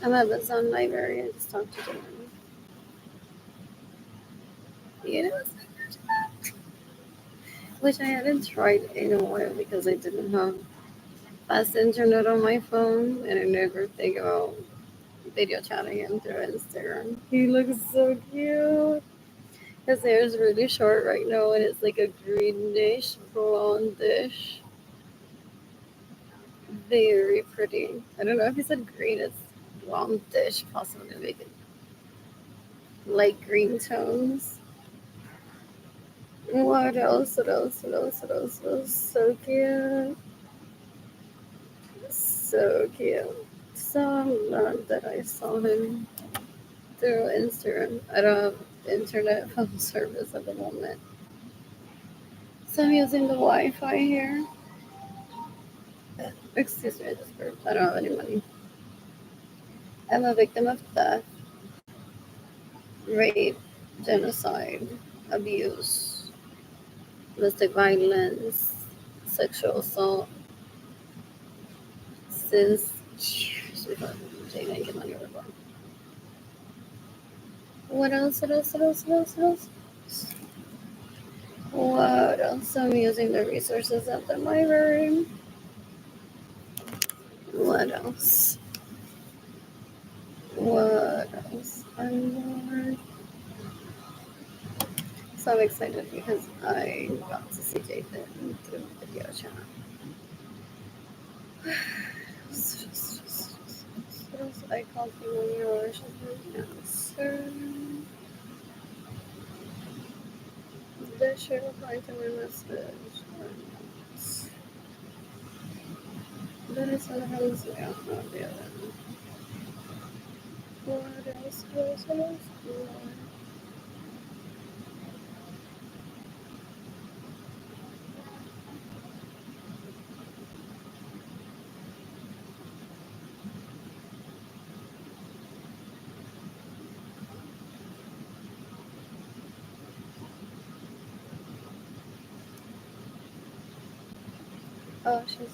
I'm at the Sun Library. I just talked to Dylan. You know, which I hadn't tried in a while because I didn't have fast internet on my phone, and I never think about video chatting him through Instagram. He looks so cute. His hair is really short right now, and it's like a greenish, blondish. Very pretty. I don't know if he said green, it's blondish, possibly like light green tones. What else? What else? What else? What else? What else? So cute. So cute. So I'm glad that I saw him through Instagram. I don't have internet phone service at the moment. So I'm using the Wi Fi here. Excuse me, I just burped. I don't have any money. I'm a victim of theft, rape, genocide, abuse, domestic violence, sexual assault since. What else? What else? What else? What else? What else? What else? I'm using the resources at the library. What else? What else? So I'm excited because I got to see Jason through video chat. What else? I called him on your answer. They should reply to my message. Then it's on the house. Yeah, not the other. What else? What else? What else? Oh, she's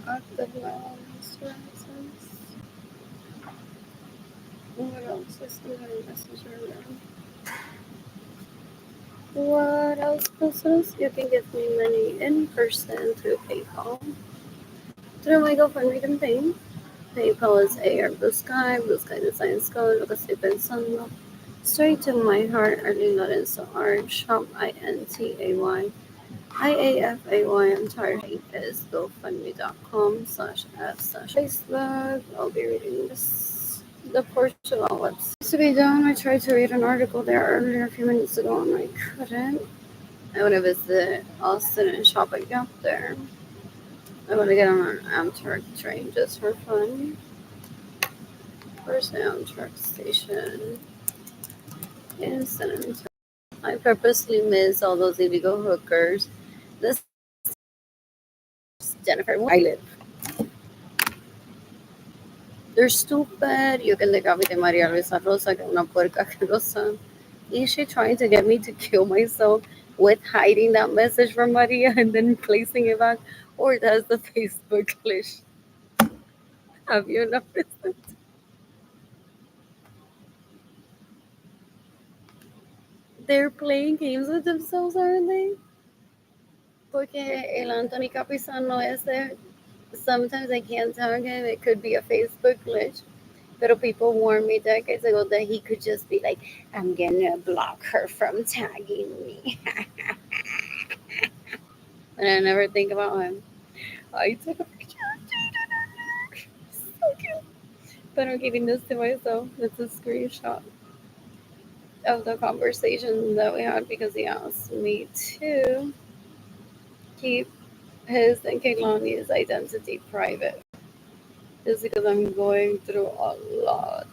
active now. What else? I still haven't messaged her now. What else? What else? You can give me money in person through PayPal. Through my GoFundMe campaign. PayPal is AR Blue Sky Designs Code, lo que estoy pensando. Straight to my heart, Arlene Lorenzo Art, shop INTAY. IAFAY, I'm tired is GoFundMe.com/F/Facebook. I'll be reading the Portugal website. To be done, I tried to read an article there earlier a few minutes ago and I couldn't. I want to visit Austin and shop a gap there. I want to get on an Amtrak train just for fun. Where's the Amtrak station? In San Antonio. I purposely miss all those illegal hookers. This Jennifer, I live. They're stupid. You can decapite Maria Luisa Rosa, que es una puerca asquerosa. Is she trying to get me to kill myself with hiding that message from Maria and then placing it back? Or does the Facebook glitch? Have you noticed it? They're playing games with themselves, aren't they? Porque el Anthony Capizano ese, sometimes I can't tag him. It could be a Facebook glitch. But people warned me decades ago that he could just be like, I'm gonna block her from tagging me. And I never think about him. I took a picture of Jaden. So cute. But I'm keeping this to myself. It's a screenshot of the conversation that we had because he asked me to keep his and Kaylani's identity private. Just because I'm going through a lot.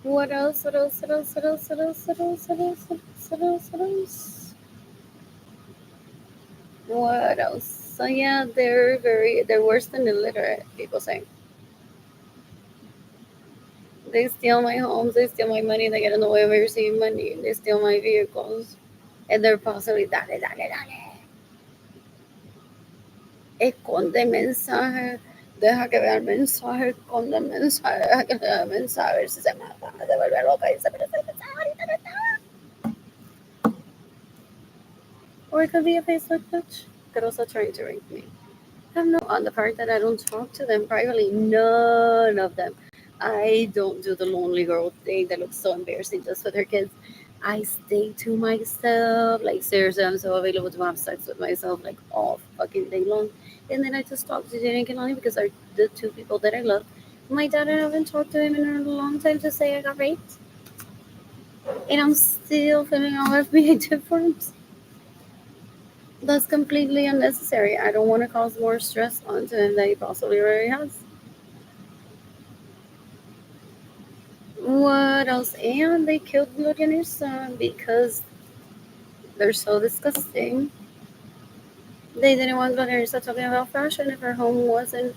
What else? What else? What else? What else? What else? What else? What else? What else? What else? What else? So yeah, they're worse than illiterate, people say. They steal my homes, they steal my money, they get in the way of me receiving money, they steal my vehicles, and they're possibly dale. Esconde mensajes, Deja que vea el mensaje, esconde el mensaje, deja que lea el mensaje, a ver si se mata, se vuelve loca y dice, pero ese mensaje ahorita no está. Or it could be a Facebook touch. Girls are trying to rape me. I have no on the part that I don't talk to them privately. None of them. I don't do the lonely girl thing that looks so embarrassing just with her kids. I stay to myself. Like seriously, I'm so available to have sex with myself like all fucking day long. And then I just talk to Jenny and Kalani because they're the two people that I love. My dad, I haven't talked to him in a long time to say I got raped. And I'm still filling out FBI tip forms. That's completely unnecessary. I don't want to cause more stress onto him than he possibly already has. What else? And they killed Gloria and her son because they're so disgusting. They didn't want Gloria and her son talking about fashion if her home wasn't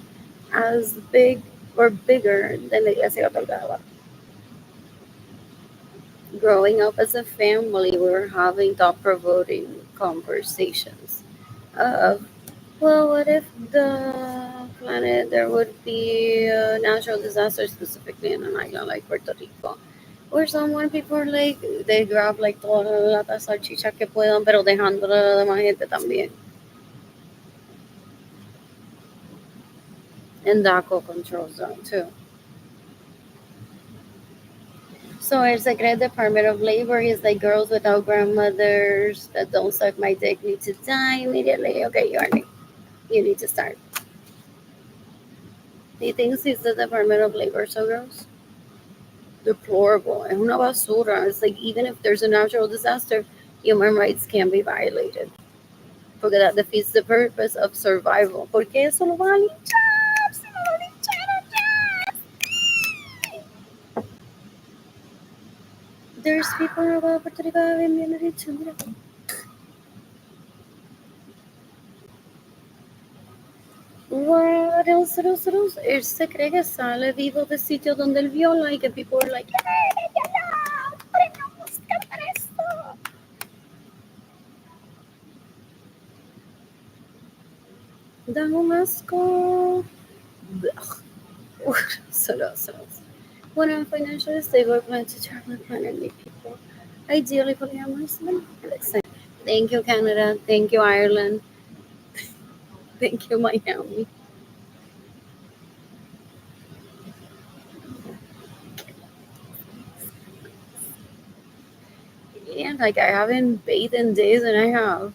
as big or bigger than the Iglesia Católica. Growing up as a family, we were having thought-provoking conversations of, well, what if the planet there would be a natural disaster specifically in an island like Puerto Rico? Or someone people are like they grab like toda la salchicha que puedan, pero dejando a la demás gente también. And DACO controls them too. So our secret Department of Labor is like girls without grandmothers that don't suck my dick need to die immediately. Okay, you need to start. Do you think it's the Department of Labor so gross? Deplorable. Es una basura. It's like even if there's a natural disaster, human rights can be violated. Porque that defeats the purpose of survival. ¿Por qué eso lo van a linchar? Se lo lincharon ya. There's people about Puerto Rico having immunity too. Mira. What else, what else, what else? Él se cree que sale vivo de sitios donde él viola y que people are like, ¡ay, viola! ¡Tenemos que hacer esto! Dan un asco. Solo, solo. When I'm financially stable, I plan to travel and plan and meet people. Ideally, polyamorous men. Thank you, Canada. Thank you, Ireland. Thank you, Miami. And like, I haven't bathed in days, and I have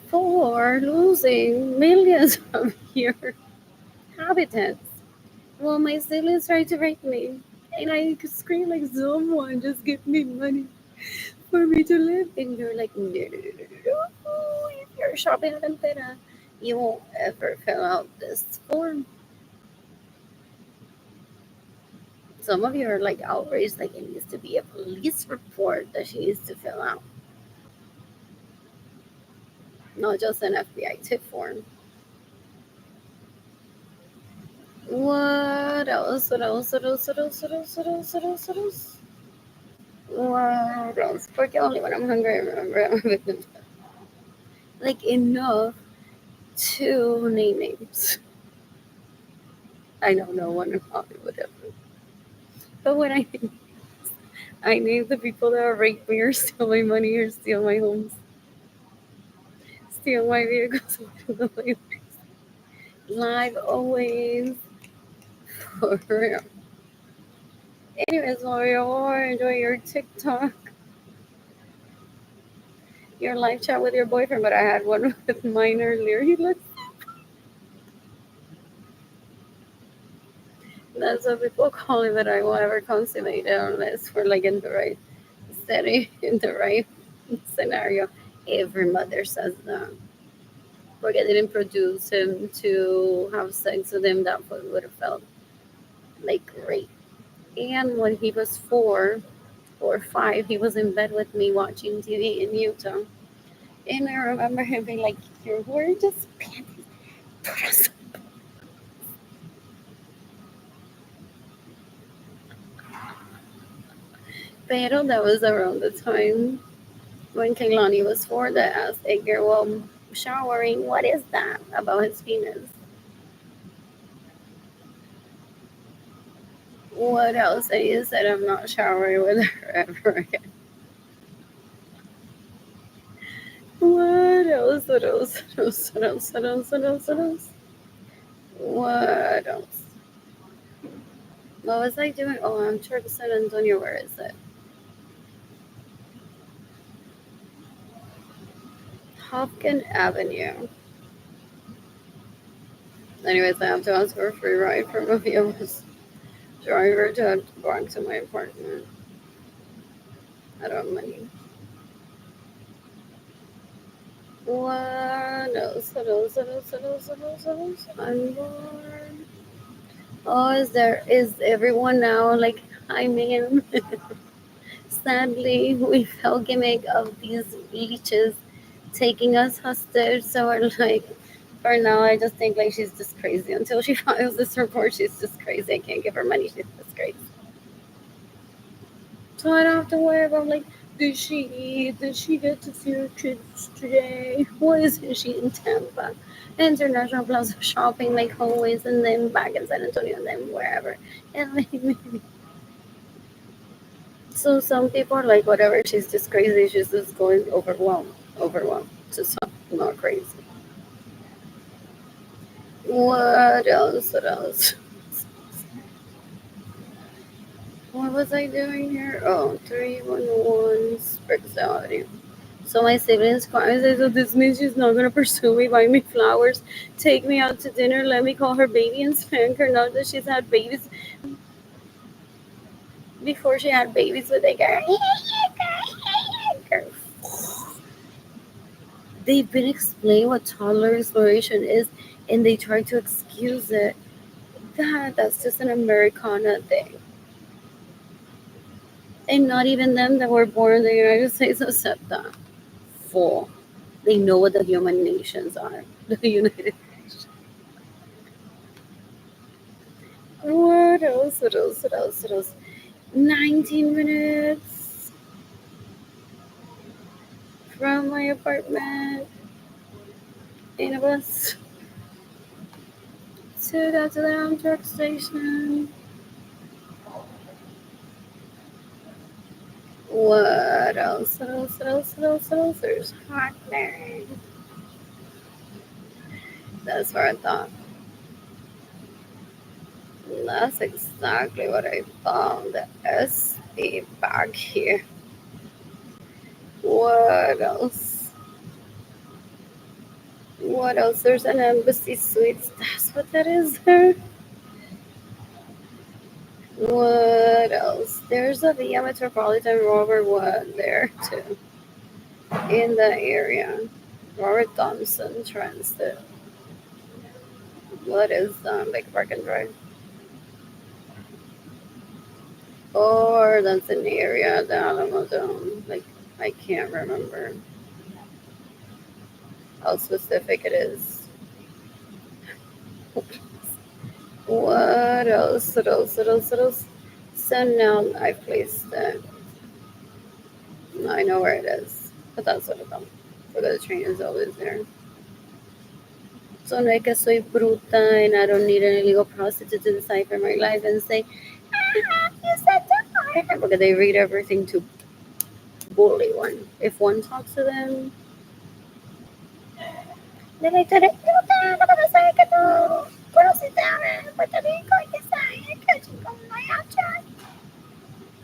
for losing millions of your habitats. Well, my siblings tried to rape me, and I could scream like, "Someone just give me money for me to live." And you're like, "No, no, no, no, no, no. If you're shopping at Antera, you won't ever fill out this form." Some of you are like outraged, like it needs to be a police report that she needs to fill out, not just an FBI tip form. What else? What else? What else? What else? What else? What else? What else? What else? What else? Porque only when I'm hungry, I remember I'm with them. Like enough to name names. I know no one in Hollywood ever. But when I name the people that rape me or steal my money or steal my homes, steal my vehicles, live always for real. Anyways, Mario, enjoy your TikTok, your live chat with your boyfriend. But I had one with mine earlier. He looks. That's what people call it, but I won't ever consummate it unless we're like in the right setting, in the right scenario. Every mother says that. Porque I didn't produce him to have sex with him, that would have felt like great. And when he was 4 or 5, he was in bed with me watching TV in Utah. And I remember him being like, "Your gorgeous panties. Pero that was around the time when Kaylani was 4 that asked Edgar, well, showering. What is that about his penis? What else? And you said I'm not showering with her ever again. What else? What else? What else? What else? What else? What else? What else? What else? What was I doing? Oh, I'm Church San Antonio. Where is it? Hopkins Avenue. Anyways, I have to ask for a free ride from a VOS driver to go back to my apartment. I don't have money. What else? What else? What else? What else? What else? What else? I'm bored. Oh, is everyone now like hi ma'am? Sadly, we fell gimmick of these leeches taking us hostage. So we're like, for now, I just think like she's just crazy. Until she files this report, she's just crazy. I can't give her money. She's just crazy. So I don't have to worry about like, did she get to see her kids today? Why isn't she in Tampa? International Plaza shopping like always, and then back in San Antonio, and then wherever. And like, so some people are like, whatever, she's just crazy. She's just going overwhelmed. Just not crazy. What else? What else? What was I doing here? Oh, 311 Spriggs Avenue. So my siblings call and say, so this means she's not gonna pursue me, buy me flowers, take me out to dinner, let me call her baby and spank her now that she's had babies before she had babies with a girl. They've been explained what toddler exploration is and they try to excuse it. That's just an Americana thing. And not even them that were born in the United States accept that. Full. They know what the human nations are. The United. What else? What else? What else? What else? 19 minutes from my apartment in a bus to go to the Amtrak station. What else? What else? What else? What else? What else? There's hot there. That's what I thought. That's exactly what I found. The SB back here. What else? What else? There's an Embassy Suites. That's what that is there. What else? There's a Via Metropolitan Robert Wood there too. In the area. Robert Thompson Transit. What is Lake Park and Drive? Or that's an area, the Alamo Dome. Like, I can't remember how specific it is. What else? What else? What else? What else? So now I placed it. I know where it is. But that's what I thought. Because the train is always there. So no es que soy bruta and I don't need an illegal prostitute to decipher my life and say, you said that. Because they read everything to bully one. If one talks to them, they're like, tú eres bruta, no conoces que tú conociste ahora en Puerto Rico y que sabes que chico no hay option.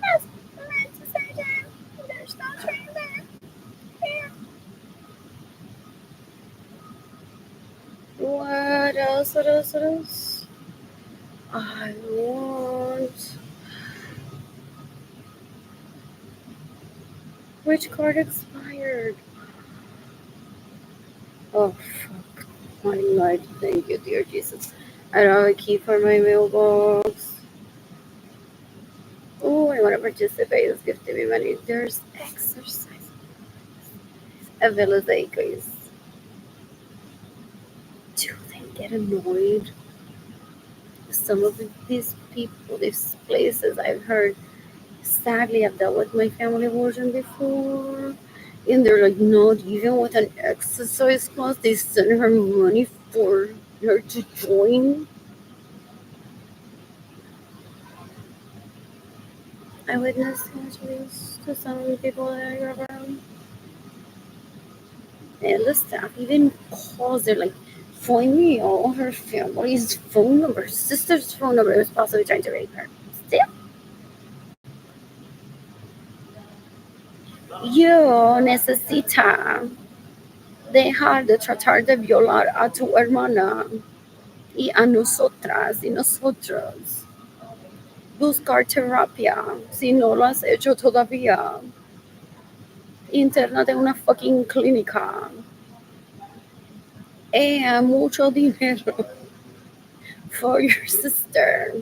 That's meant to say that there's no train there. Yeah. What else? What else? What else? I want. Which card expired? Oh, fuck. My life. Thank you, dear Jesus. I don't have a key for my mailbox. Oh, I want to participate. It's gifting me money. There's exercise. Available guys. Do they get annoyed? Some of these people, these places I've heard, sadly, I've dealt with my family version before. And they're like, not even with an exercise class, they send her money for her to join. I witnessed injuries to some people that I grew around. And the staff even calls, they're like, find me all her family's phone number, sister's phone number, who's possibly trying to rape her. Still, yo necesita dejar de tratar de violar a tu hermana y a nosotras y nosotros. Buscar terapia si no lo has hecho todavía. Interna de una fucking clínica. Mucho dinero for your sister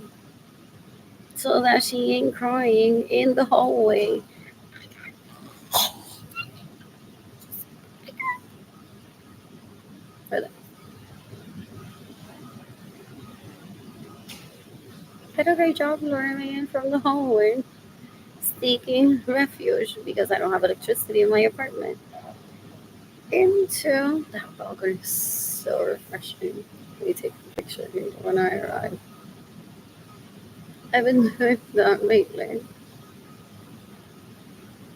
so that she ain't crying in the hallway. Did a great job luring me in from the hallway, seeking refuge because I don't have electricity in my apartment. Into that balcony is so refreshing. Let me take a picture here when I arrive. I've been doing that lately.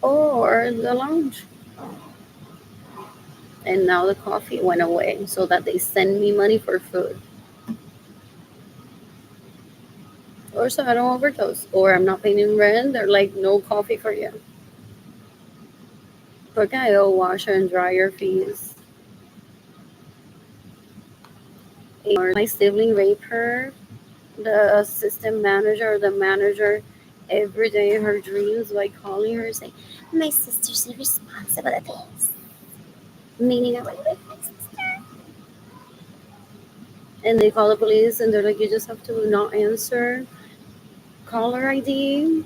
Or the lounge. And now the coffee went away so that they send me money for food. Or so I don't overdose. Or I'm not paying rent. They're like, no coffee for you. Porque I owe washer and dryer fees. Or my sibling raped her. The assistant manager or the manager every day in her dreams by calling her saying, my sister's responsibilities. Meaning I'm like, my sister. And they call the police and they're like, you just have to not answer. Caller ID.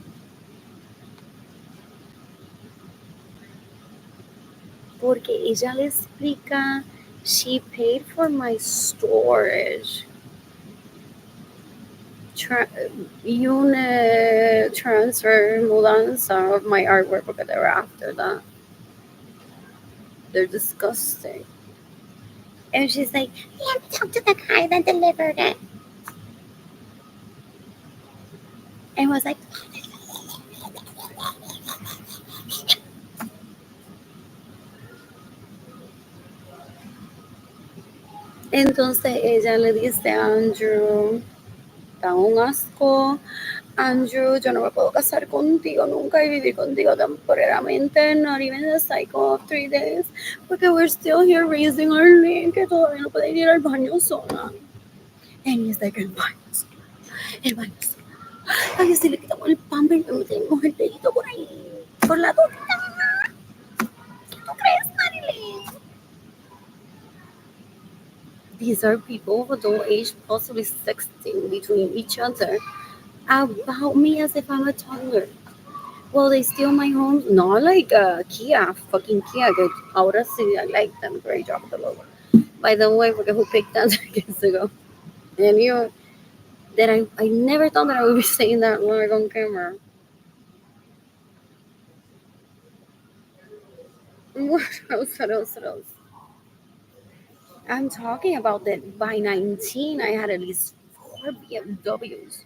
Porque ella le explica, she paid for my storage. Unit transfer, mudanza of my artwork because they were after that. They're disgusting. And she's like, you have to talk to the guy that delivered it. And was like, entonces ella le dice a Andrew, da un asco. Andrew, yo no me puedo casar contigo nunca y vivir contigo temporalmente, not even the cycle of 3 days, porque we're still here raising our link, que todavía no puede ir al baño sola. And he's like, el baño sola. Ay, si le quitamos el pamper y le metemos el dedito por ahí, por la torta. ¿Tú crees, Marilyn? These are people who don't age, possibly sexting between each other about me as if I'm a toddler. Well, they steal my home. Not like Kia, fucking Kia. Good. Ahora sí, I like them. Great job with the logo. By the way, forget who picked that 2 years ago. And you, that I never thought that I would be saying that live on camera. What else? What else? What else? I'm talking about that by 19, I had at least 4 BMWs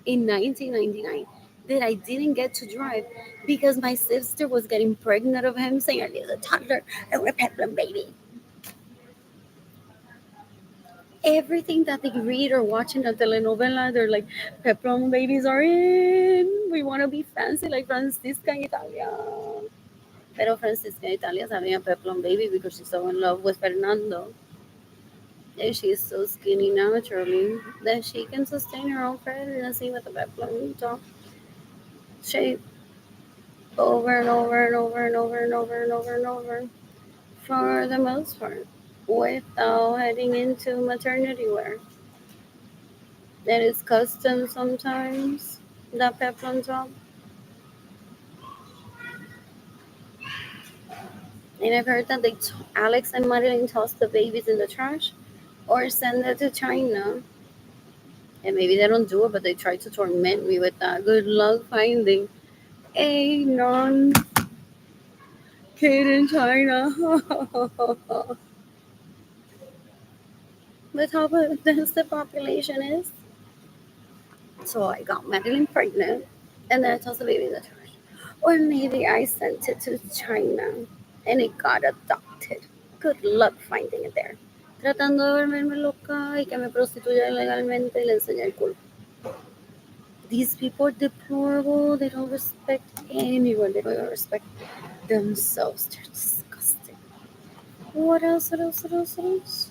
in 1999 that I didn't get to drive because my sister was getting pregnant of him, saying I was a toddler, I was a peplum baby. Everything that they read or watch in a telenovela, they're like, peplum babies are in. We want to be fancy like Francisca in Italia. Pero Francisca in Italia is having a peplum baby because she's so in love with Fernando. And she's so skinny naturally that she can sustain her own pregnancy with a peplum top shape over and over and over and over and over and over and over for the most part without heading into maternity wear. That is custom sometimes, that peplum top. And I've heard that Alex and Madeline toss the babies in the trash or send it to China. And maybe they don't do it, but they try to torment me with that. Good luck finding a non Kate in China. With how dense the population is. So I got Madeline pregnant, and then I tossed the baby in the trash. Or maybe I sent it to China and it got adopted. Good luck finding it there. Tratando de volverme loca y que me prostituya legalmente y le enseñé el culo. These people are deplorable. They don't respect anyone. They don't even respect themselves. They're disgusting. What else? What else? What else? What else?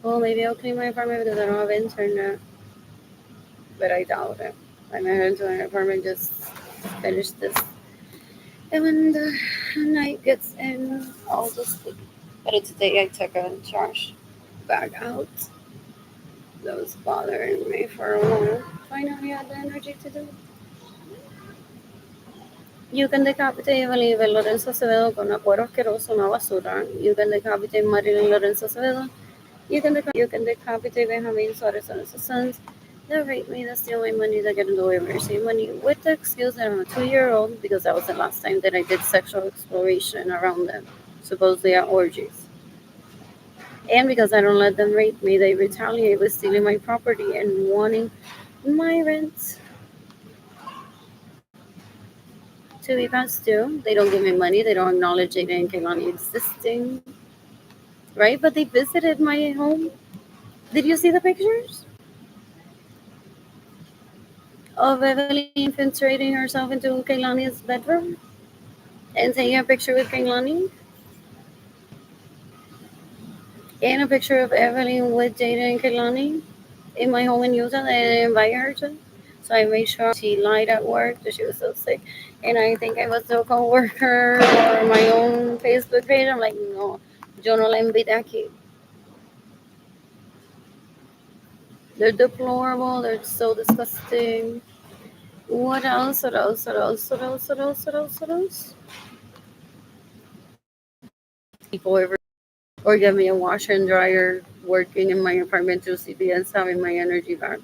Well, maybe I'll clean my apartment because I don't have internet, but I doubt it. I might head into an apartment just finish this. And when the night gets in, I'll just sleep. But today I took a trash bag out. That was bothering me for a while. Finally had the energy to do it. You can decapitate Evelyn Lorenzo Acevedo con acuero asqueroso, una basura. You can decapitate Marilyn Lorenzo Acevedo. You can decapitate Benjamin Suarez and his sons. That rape me, that's the only money that get in the way of mercy. Money with the excuse that I'm a 2-year-old because that was the last time that I did sexual exploration around them, supposedly at orgies. And because I don't let them rape me, they retaliate with stealing my property and wanting my rent to be passed due. They don't give me money. They don't acknowledge Jada and Kehlani existing, right? But they visited my home. Did you see the pictures of Evelyn infiltrating herself into Kehlani's bedroom and taking a picture with Kehlani? And a picture of Evelyn with Jada and Kehlani in my home in Utah that I didn't invite her to. So I made sure she lied at work that she was so sick. And I think I was a coworker or my own Facebook page. I'm like, no, yo no la invité aquí. They're deplorable. They're so disgusting. What else? What else? What else? What else? What else? What else? What else? People ever or get me a washer and dryer working in my apartment through CBS, having my energy back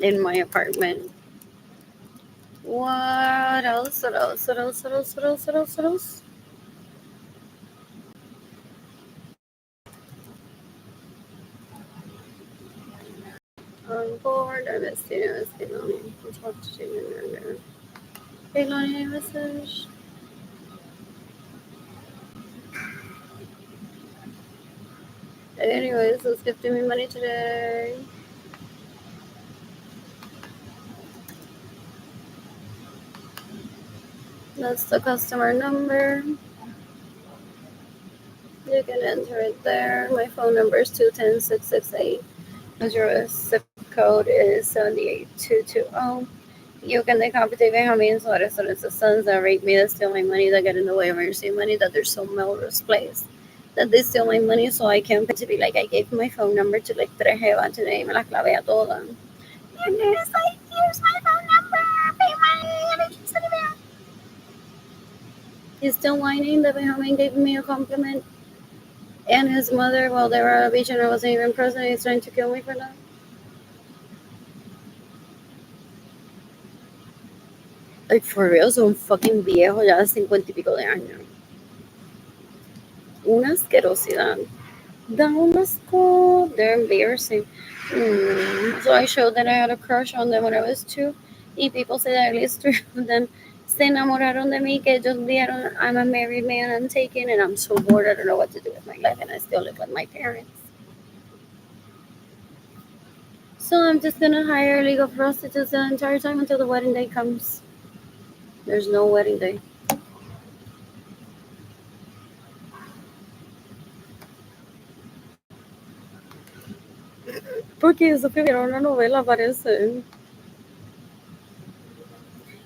in my apartment. What else? What else? What else? What else? What else? What else? What else? I'm bored. I miss you. I miss Kehlani. I'll talk to you later. Kehlani, message. Anyways, who's gifting me money today? That's the customer number. You can enter it there. My phone number is 210-668. Your zip code is 78220. You can decapitate Benjamin Suarez and his sons that rape me, that steal my money, that get in the way of emergency money, that they're so misplaced. That they steal my money so I can pay to be like, I gave my phone number to like tres jevas today, me las clavé a todas. And it's like, here's my phone number, pay my emergency bill. He's still whining that Benjamin gave me a compliment. And his mother, while they were at a beach and I wasn't even present, he's trying to kill me for that. Like, for real, son fucking viejo, ya de 50 y pico de años. Una asquerosidad. Da un asco. They're embarrassing. So I showed that I had a crush on them when I was 2. Y people say that at least 3 of them se enamoraron de mí, que ellos vieron, I'm a married man, I'm taken, and I'm so bored, I don't know what to do with my life, and I still live with my parents. So I'm just gonna hire legal prostitutes the entire time until the wedding day comes. There's no wedding day. Porque eso que vieron la novela parece.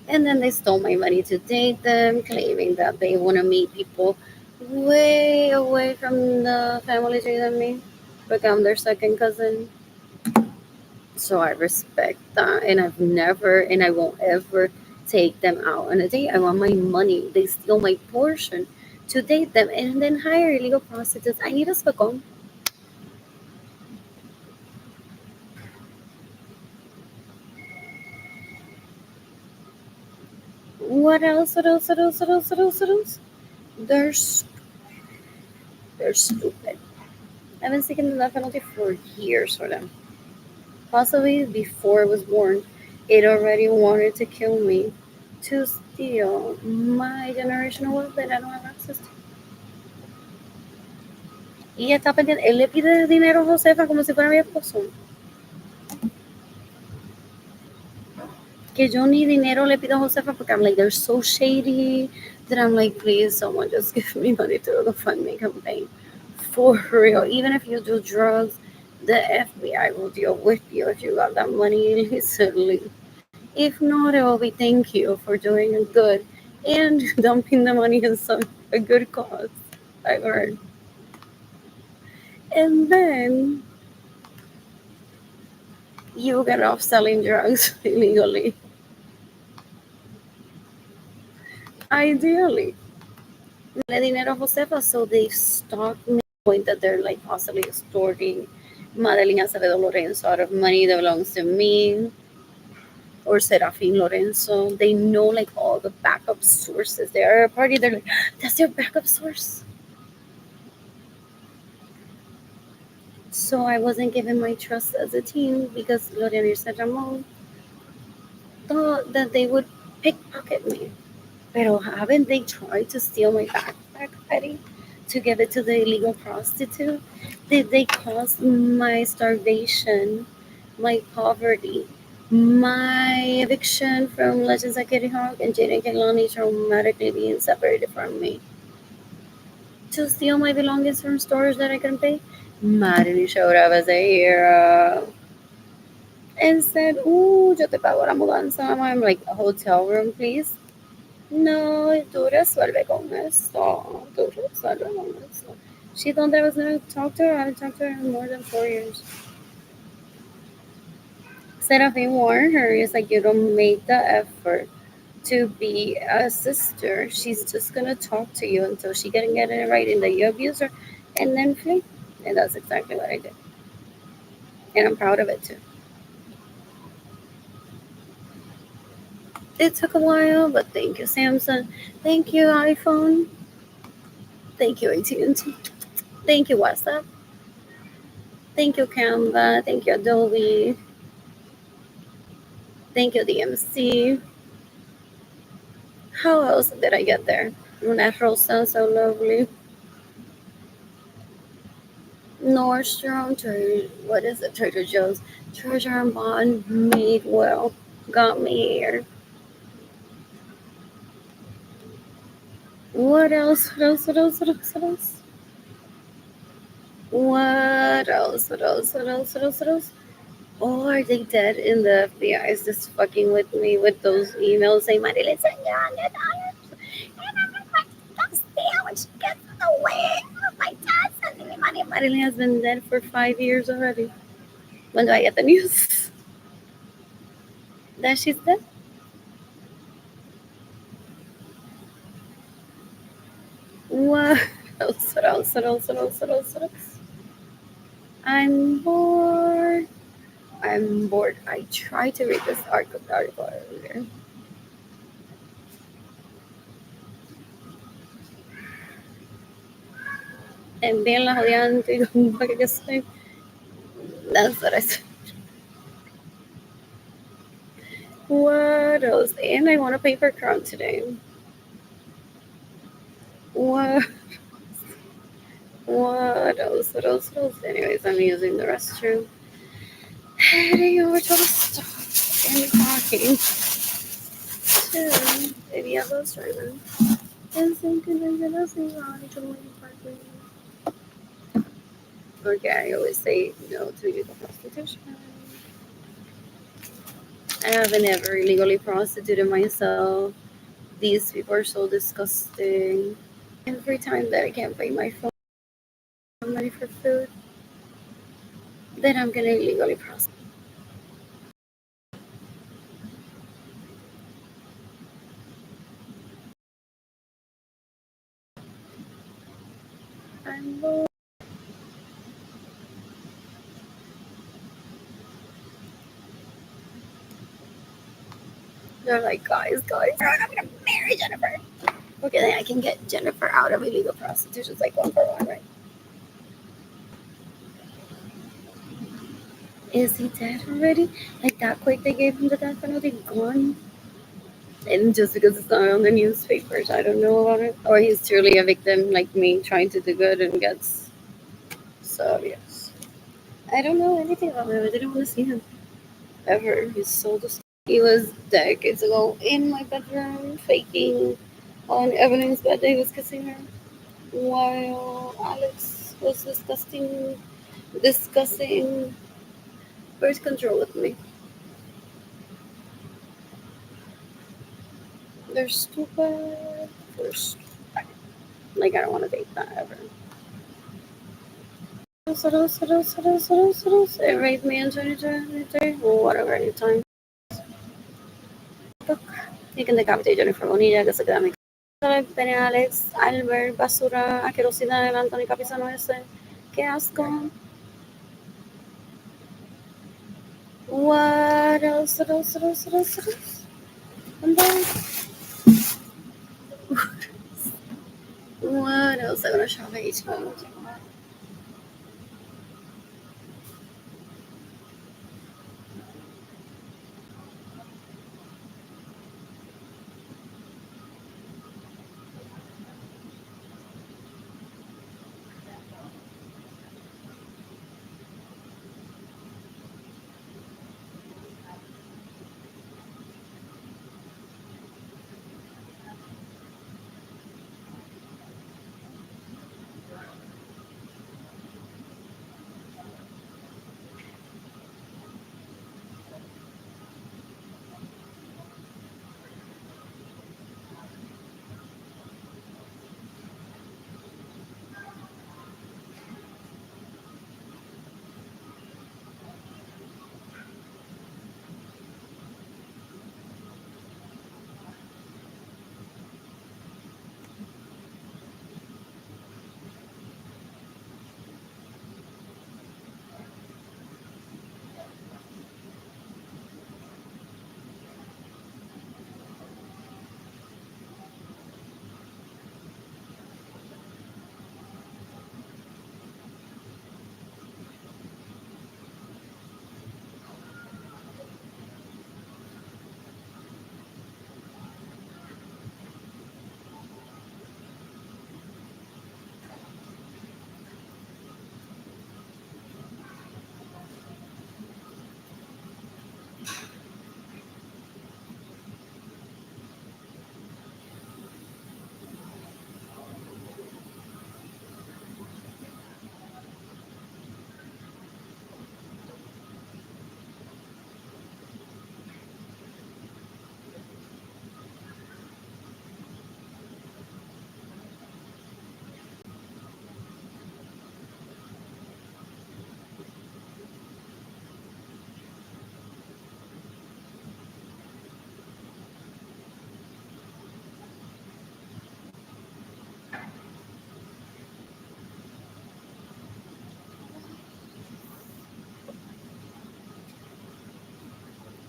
And then they stole my money to date them, claiming that they want to meet people way away from the family tree than me, become their second cousin. So I respect that, and I've never, and I won't ever take them out on a date. I want my money. They steal my portion to date them and then hire illegal prostitutes. I need a spacón. What else? What else? What else? What else? What else? What else? They're s- they're stupid. I've been seeking the death penalty for years for them. Possibly before I was born, it already wanted to kill me to steal my generational wealth that I don't have access to. Y está pendiente. Él le pide dinero a Josefa como si fuera mi esposo. Que yo ni dinero le pido a Josefa porque I'm like, they're so shady that I'm like, please, someone just give me money to the fund me campaign. For real. Even if you do drugs, the FBI will deal with you if you got that money illicitly. If not, it will be thank you for doing a good and dumping the money in some a good cause. I've heard. And then you get off selling drugs illegally. Ideally. Le dinero a Josefa, so they stalked me to the point that they're like possibly extorting Madeline Acevedo Lorenzo out of money that belongs to me or Serafin Lorenzo. They know like all the backup sources. They're a party, they're like, that's their backup source. So I wasn't given my trust as a team because Gloria Mirza Ramon thought that they would pickpocket me. Pero haven't they tried to steal my backpack, Betty, to give it to the illegal prostitute? Did they cause my starvation, my poverty, my eviction from Legends at Kitty Hawk and Jaden Kelani traumatically being separated from me? To steal my belongings from stores that I couldn't pay? Marilyn showed up as a hero and said, ooh, yo te pago la mudanza, mamá. I'm like, a hotel room, please. No, tú resuelve con eso. Tú resuelve con eso. She thought that I was going to talk to her. I haven't talked to her in more than 4 years. Seraphine warned her, it's like, you don't make the effort to be a sister. She's just going to talk to you until she can get it right and that you abuse her and then flee. And that's exactly what I did. And I'm proud of it too. It took a while, but thank you, Samsung. Thank you, iPhone. Thank you, AT&T. Thank you, WhatsApp. Thank you, Canva. Thank you, Adobe. Thank you, DMC. How else did I get there? Natural sounds so lovely. Nordstrom, what is it? Trader Joe's. Treasure and Bond, Madewell. Got me here. What else? What else? What else? What else? What else? What else? What else? What else? What else? What else? Oh, are they dead in the FBI? Is just fucking with me with those emails saying, Marilyn, send you $100. And I'm like, that's what she gets in the way of my dad sending me money. Marilyn has been dead for 5 years already. When do I get the news that she's dead? What else? What else? What else? What else? What else? What else? I'm bored. I'm bored. I tried to read this article earlier. And bien la odiante, como que soy. That's what I said. What else? And I want a paper crown today. What? What else? What else? What else? Anyways, I'm using the restroom. Heading over to the stop and talking to the yellow driver. And thinking I'm gonna see Ronnie to the parking. Okay, I always say no to illegal prostitution. I haven't ever illegally prostituted myself. These people are so disgusting. Every time that I can't pay my phone money for food, then I'm gonna illegally prostitute. I'm bored. They're like, guys, I'm gonna marry marry Jennifer. Okay, then I can get Jennifer out of illegal prostitution. It's like 1 for 1, right? Is he dead already? Like that quick they gave him the death penalty? Gone? And just because it's not on the newspapers, I don't know about it. Or he's truly a victim like me trying to do good and gets so yes. I don't know anything about him. I didn't want to see him ever. He's so disgusting. He was decades ago in my bedroom faking on Evelyn's bed that he was kissing her while Alex was discussing birth control with me. They're stupid. They're stupid. Like I don't want to date that ever. It raped me in 2023 or whatever anytime. You can decapitate Jennifer Bonilla que se queda en mi casa. Pene Alex, Albert, basura, asquerosidad del Anthony Capizano ese. Qué asco. What else? And then, what else? I'm gonna shop at H&M.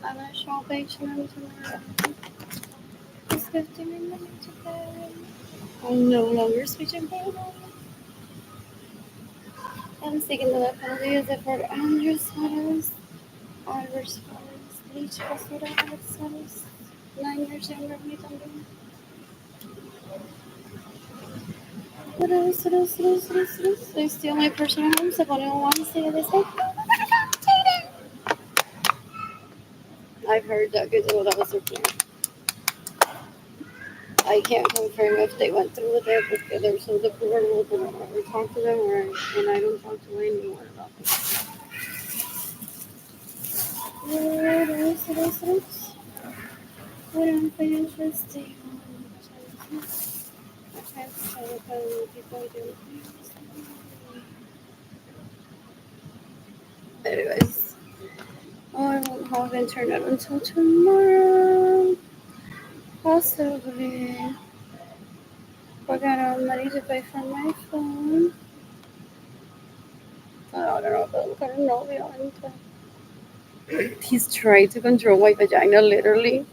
I'm gonna shop at H&M tomorrow. It's 15 minutes ago. I'm no longer speaking Portuguese. I'm sticking to that penalty as if for Andrews sweaters, Albert sweaters, Bleach basura, Alex sweaters. 9 years younger than me también. They steal my personal home, se pone un onesie and they say, I've heard that because that was their plan. I can't confirm if they went through with it because they're so deplorable that I don't ever talk to them or and I don't talk to anyone about them. What am I interesting? Anyways, I won't have internet until tomorrow. Possibly. I got money to pay for my phone. I don't know if I'm gonna know. He's trying to control my vagina, literally.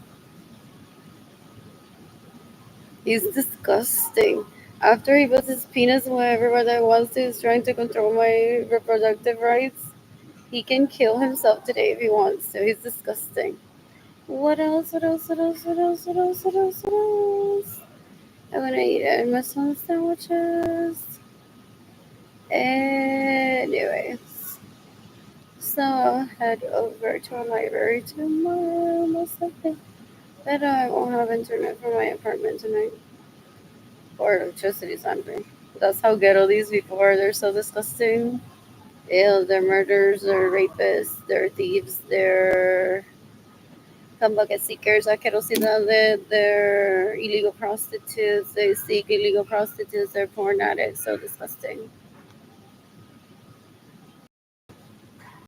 He's disgusting. After he puts his penis wherever that wants to, he's trying to control my reproductive rights. He can kill himself today if he wants to. He's disgusting. What else? What else? What else? What else? What else? What else? What else? I want to eat Amazon sandwiches. Anyways, so I'll head over to a library tomorrow, most likely. But I won't have internet for my apartment tonight. Or electricity, something. That's how ghetto these people are. They're so disgusting. Ew, they're murderers, they're rapists, they're thieves, they're come bucket seekers, asquerosidades, they're illegal prostitutes, they seek illegal prostitutes, they're porn addicts, so disgusting.